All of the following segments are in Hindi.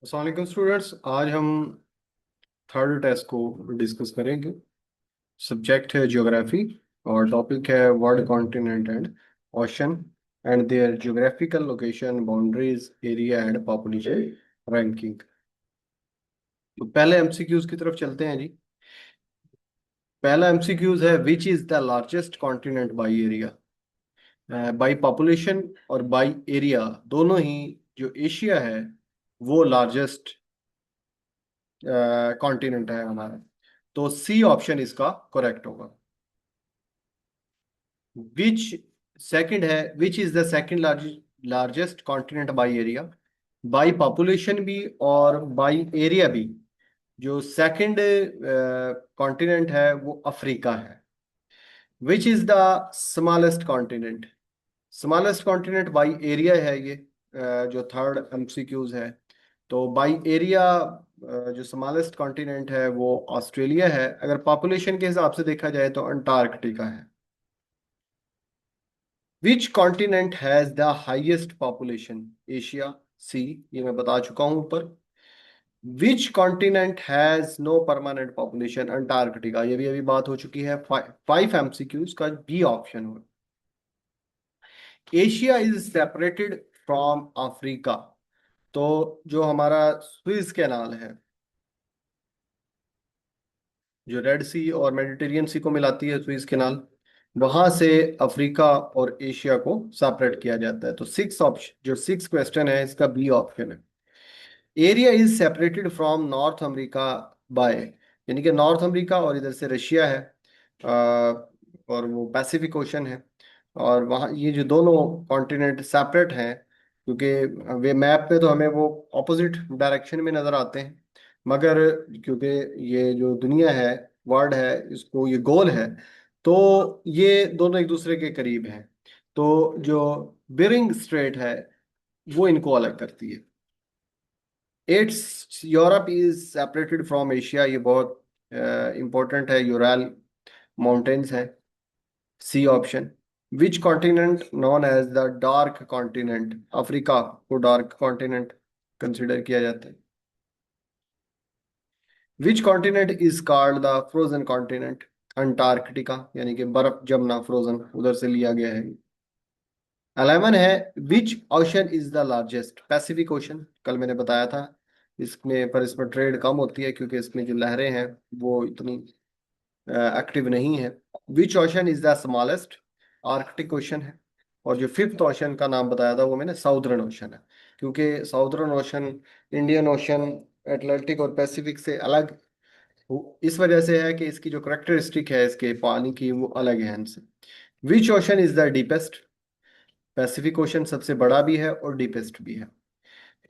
अस्सलाम वालेकुम स्टूडेंट्स। आज हम थर्ड टेस्ट को डिस्कस करेंगे। सब्जेक्ट है ज्योग्राफी और टॉपिक है world continent and ocean and their geographical location, boundaries, area and population ranking. तो पहले एमसीक्यूज की तरफ चलते हैं जी। पहला एमसीक्यूज है, which is the largest continent by area. By population और बाई एरिया दोनों ही जो एशिया है वो लार्जेस्ट कॉन्टिनेंट है हमारा। तो सी ऑप्शन इसका करेक्ट होगा। विच सेकंड है, which is the second largest continent by area. By population भी और बाई एरिया भी जो सेकंड कॉन्टिनेंट है वो अफ्रीका है। Which is the smallest continent. Smallest continent by area है ये। जो थर्ड एमसीक्यूज है, तो बाई एरिया जो स्मॉलेस्ट कॉन्टिनेंट है वो ऑस्ट्रेलिया है। अगर पॉपुलेशन के हिसाब से देखा जाए तो अंटार्कटिका है। Which continent has the highest population. Asia, C, ये मैं बता चुका हूं ऊपर। Which continent has no permanent population. Antarctica, ये भी अभी बात हो चुकी है। फाइव एमसीक्यूज का बी ऑप्शन हो। Asia is separated from Africa. तो जो हमारा स्विस कैनाल है, जो रेड सी और मेडिटेरियन सी को मिलाती है, स्विस कैनाल, वहां से अफ्रीका और एशिया को सेपरेट किया जाता है। तो सिक्स ऑप्शन, जो सिक्स क्वेश्चन है, इसका बी ऑप्शन है। Area is separated from north America bye, यानी कि नॉर्थ अमेरिका और इधर से रशिया है, और वो पैसिफिक ओशन है। और वहाँ ये जो दोनों कॉन्टिनेंट सेपरेट हैं, क्योंकि वे मैप पे तो हमें वो ऑपोजिट डायरेक्शन में नजर आते हैं, मगर क्योंकि ये जो दुनिया है, वर्ल्ड है, इसको ये गोल है, तो ये दोनों एक दूसरे के करीब हैं। तो जो बेरिंग स्ट्रेट है वो इनको अलग करती है। It's Europe is separated from Asia, ये बहुत इंपॉर्टेंट है। यूरल माउंटेन्स है, C option. Which continent known as the dark continent. Africa को डार्क कॉन्टिनेंट कंसिडर किया जाता है। Which continent is called the frozen continent. Antarctica, यानी कि बर्फ जमना, फ्रोजन, उधर से लिया गया है। 11 है, which ocean is the largest. Pacific Ocean, कल मैंने बताया था। इसमें पर इसमें ट्रेड कम होती है क्योंकि इसमें जो लहरें हैं वो इतनी एक्टिव नहीं है। Which ocean is the smallest. Arctic Ocean है। और जो फिफ्थ ओशन का नाम बताया था वो मैंने साउदर्न ओशन है, क्योंकि southern ocean Indian ocean, Atlantic और पैसिफिक से अलग इस वजह से है कि इसकी जो करेक्टरिस्टिक है इसके पानी की वो अलग है इनसे। Which ocean is the deepest. Pacific Ocean सबसे बड़ा भी है और डीपेस्ट भी है।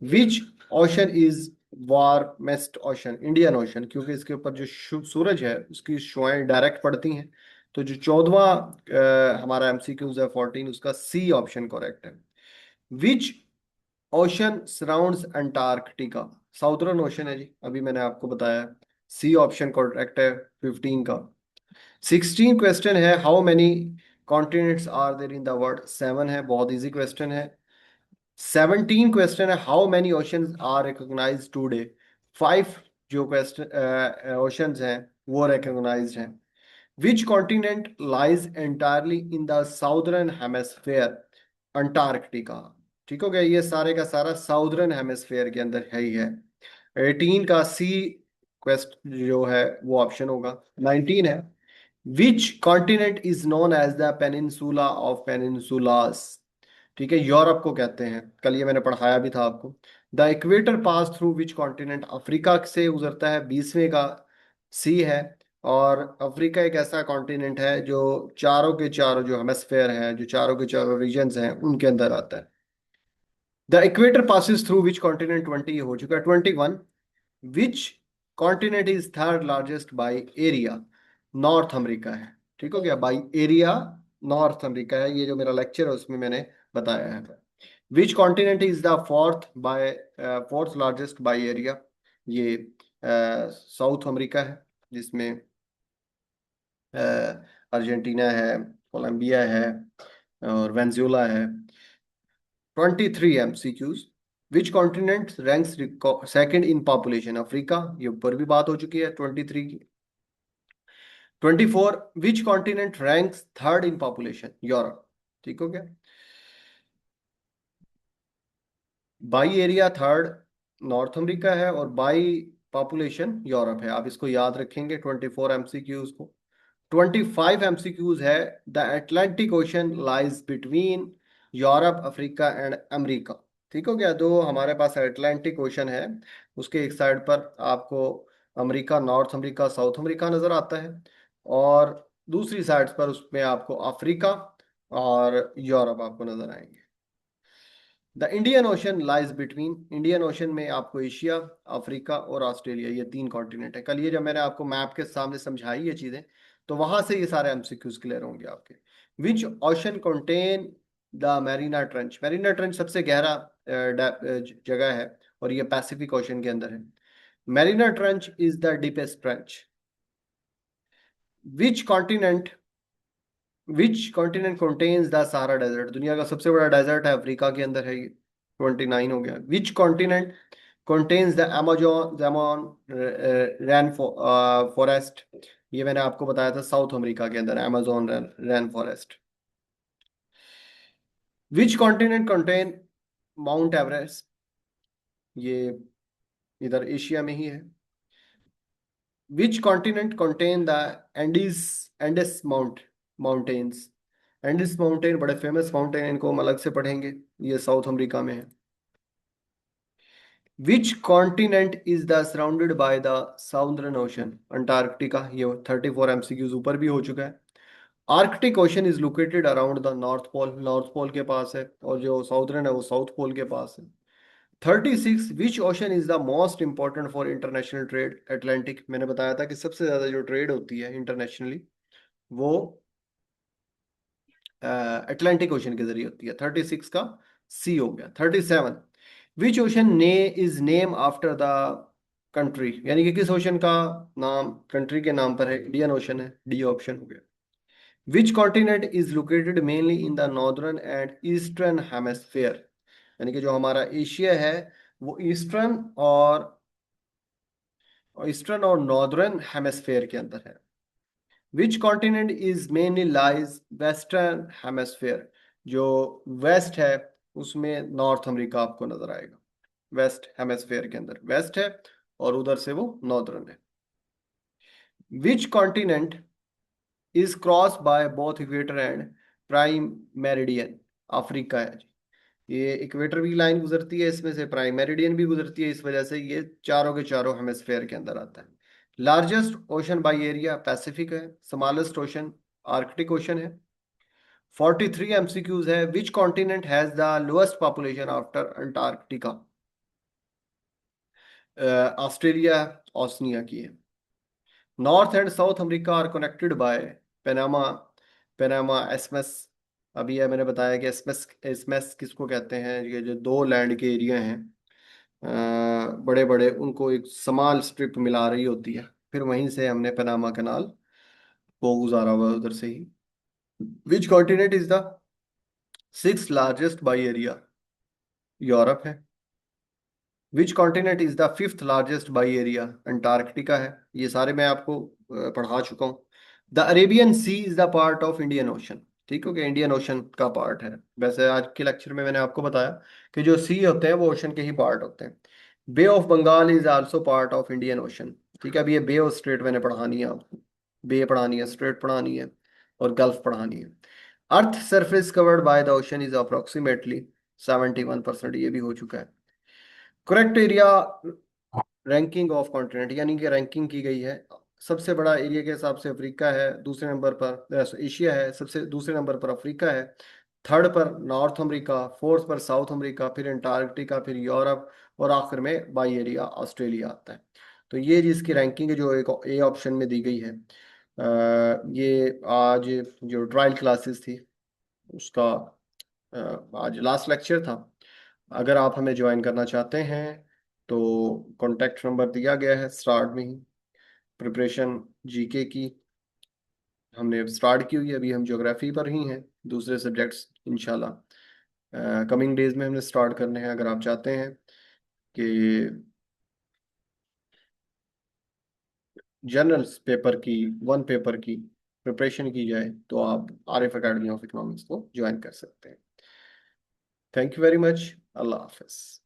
Which ocean is warmest ocean. Indian Ocean, क्योंकि इसके ऊपर जो सूरज है उसकी शुआएं डायरेक्ट पड़ती हैं। तो जो 14वां हमारा एमसीक्यूज है 14, उसका सी ऑप्शन करेक्ट है। Which ocean surrounds Antarctica. Southern Ocean है जी, अभी मैंने आपको बताया। सी ऑप्शन करेक्ट है 15 का। 16 क्वेश्चन है, how many continents are there in the world. 7 है, बहुत इजी क्वेश्चन है। 17 क्वेश्चन है, how many oceans are recognised today. 5 जो क्वेश्चन ओशंस हैं वो रिकॉग्नाइज्ड हैं। Which continent lies entirely in the southern hemisphere. Antarctica. ठीक हो गया, ये सारे का सारा साउदर्न हेमेस्फेयर के अंदर है ही है। 18 का सी क्वेस्ट जो है वो ऑप्शन होगा। 19 है, which continent is known as the peninsula of peninsulas. ठीक है, यूरोप को कहते हैं, कल ये मैंने पढ़ाया भी था आपको। The equator pass through which continent. Africa से गुजरता है, 20वें का सी है। और अफ्रीका एक ऐसा कॉन्टिनेंट है जो चारों के चारों जो हेमिस्फेयर हैं, जो चारों के चारों रीजन्स हैं, उनके अंदर आता है। The equator passes through which continent, 20 हो चुका है। 21, विच continent is third largest by area. North America है। ठीक हो गया, बाई एरिया नॉर्थ अमेरिका है। ये जो मेरा लेक्चर है उसमें मैंने बताया है। Which continent is the fourth largest by area. ये साउथ अमेरिका है, जिसमें अर्जेंटीना है, कोलंबिया है और वेनेजुएला है। 23 MCQs. Which continent ranks second in population? Africa, ये ऊपर भी बात हो चुकी है 23 की। 24, which continent ranks third in population? Europe. ठीक हो गया। By area third north America है और बाई पॉपुलेशन यूरोप है। आप इसको याद रखेंगे 24 एमसीक्यूज को। 25 एमसीक्यूज है। The Atlantic ocean lies between Europe, Africa and America. ठीक हो गया। तो हमारे पास अटलांटिक ओशन है, उसके एक साइड पर आपको America, north America, south America नजर आता है, और दूसरी साइड पर उसमें आपको अफ्रीका और यूरोप आपको नजर आएंगे। The Indian ocean lies between, Indian ocean में आपको एशिया, अफ्रीका और ऑस्ट्रेलिया, ये तीन कॉन्टिनेंट है। कल ये जब मैंने आपको मैप के सामने समझाई ये चीजें, तो वहां से ये सारे एमसीक्यूज क्लियर होंगे आपके। Which ocean contain the Mariana trench? Mariana trench सबसे गहरा जगह है और ये पैसिफिक ओशन के अंदर है। Mariana trench is the deepest trench. Which continent which continent contains the Sahara desert? दुनिया का सबसे बड़ा डेजर्ट है, अफ्रीका के अंदर है ये। 29 हो गया। Which continent contains the amazon rain forest? ये मैंने आपको बताया था, साउथ अमेरिका के अंदर amazon rain forest. Which continent contain Mount Everest? ये इधर एशिया में ही है। Which continent contain the Andes Andes mountains? Andes mountain बड़े फेमस माउंटेन, इनको हम अलग से पढ़ेंगे, ये साउथ अमेरिका में है। Which continent is the surrounded by the southern ocean? Antarctica, ये 34 एमसीक्यूज ऊपर भी हो चुका है। Arctic Ocean is located around the North Pole, North Pole के पास है, और जो साउदर्न है वो साउथ पोल के पास है। 36, which ocean is the most important for international trade? Atlantic. मैंने बताया था कि सबसे ज्यादा जो ट्रेड होती है इंटरनेशनली वो अटलांटिक ओशन के जरिए होती है। 36 का सी हो गया। 37, विच ओशन ने is name after the country? यानी कि किस ओशन का नाम कंट्री के नाम पर है? इंडियन ओशन है, डी ऑप्शन हो गया। Which continent is located mainly in the northern and eastern hemisphere? यानी कि जो हमारा एशिया है वो ईस्टर्न और नॉर्दर्न हेमिस्फेयर के अंदर है। Which continent is mainly lies western hemisphere? जो वेस्ट है उसमें नॉर्थ अमेरिका आपको नजर आएगा। वेस्ट हेमिस्फेयर के अंदर वेस्ट है और उधर से वो नॉर्दर्न है। Which continent is cross by both equator and prime meridian? Africa है जी। ये इक्वेटर की लाइन गुजरती है, इसमें से प्राइम मेरिडियन भी गुजरती है, इस वजह से ये चारों के चारों हेमिस्फेयर के अंदर आता है। Largest ocean by area Pacific है। स्मॉलेस्ट ओशन आर्कटिक ओशन है। 43 एमसीक्यूज है। Which continent has the lowest population after Antarctica? Australia, Oceania की है। North and South America are connected by Panama, Panama isthmus. अभी ये मैंने बताया कि एसमस, एसमस किसको कहते हैं? ये जो दो लैंड के एरिया हैं बड़े बड़े, उनको एक स्मॉल स्ट्रिप मिला रही होती है, फिर वहीं से हमने पनामा कनाल को गुजारा हुआ है उधर से ही। Which continent is the six largest by area? Europe है। Which continent is the fifth largest by area? Antarctica है। ये सारे मैं आपको पढ़ा चुका हूँ। The Arabian Sea is the part of Indian Ocean. ठीक हो गया, इंडियन ओशन का पार्ट है। वैसे आज के लेक्चर में मैंने आपको बताया कि जो सी होते हैं वो ओशन के ही पार्ट होते हैं। Bay of Bengal is also part of Indian Ocean. ठीक है, अब ये बे ऑफ स्ट्रेट मैंने पढ़ानी है आपको। बे पढ़ानी है, स्ट्रेट पढ़ानी है, और गल्फ पढ़ानी है। Earth surface covered by the ocean is approximately 71%, ये भी हो चुका है। Correct area ranking of continent, यानी कि रैंकिंग की गई है। सबसे बड़ा एरिया के हिसाब से अफ्रीका है, दूसरे नंबर पर एशिया है, सबसे दूसरे नंबर पर अफ्रीका है, थर्ड पर नॉर्थ अमेरिका, फोर्थ पर साउथ अमेरिका, फिर अंटार्कटिका, फिर यूरोप, और आखिर में बाई एरिया ऑस्ट्रेलिया आता है। तो ये जिसकी रैंकिंग है जो एक ए ऑप्शन में दी गई है। ये आज जो ट्रायल क्लासेस थी उसका आज लास्ट लेक्चर था। अगर आप हमें ज्वाइन करना चाहते हैं तो कॉन्टैक्ट नंबर दिया गया है स्टार्ट में ही। प्रिपरेशन जीके की हमने स्टार्ट की हुई है, अभी हम ज्योग्राफी पर ही हैं, दूसरे सब्जेक्ट्स इंशाल्लाह कमिंग डेज में हमने स्टार्ट करने हैं। अगर आप चाहते हैं कि जर्नल्स पेपर की, वन पेपर की प्रिपरेशन की जाए, तो आप आरिफ एकेडमी ऑफ इकोनॉमिक्स को ज्वाइन कर सकते हैं। Thank you very much. Allah Hafiz.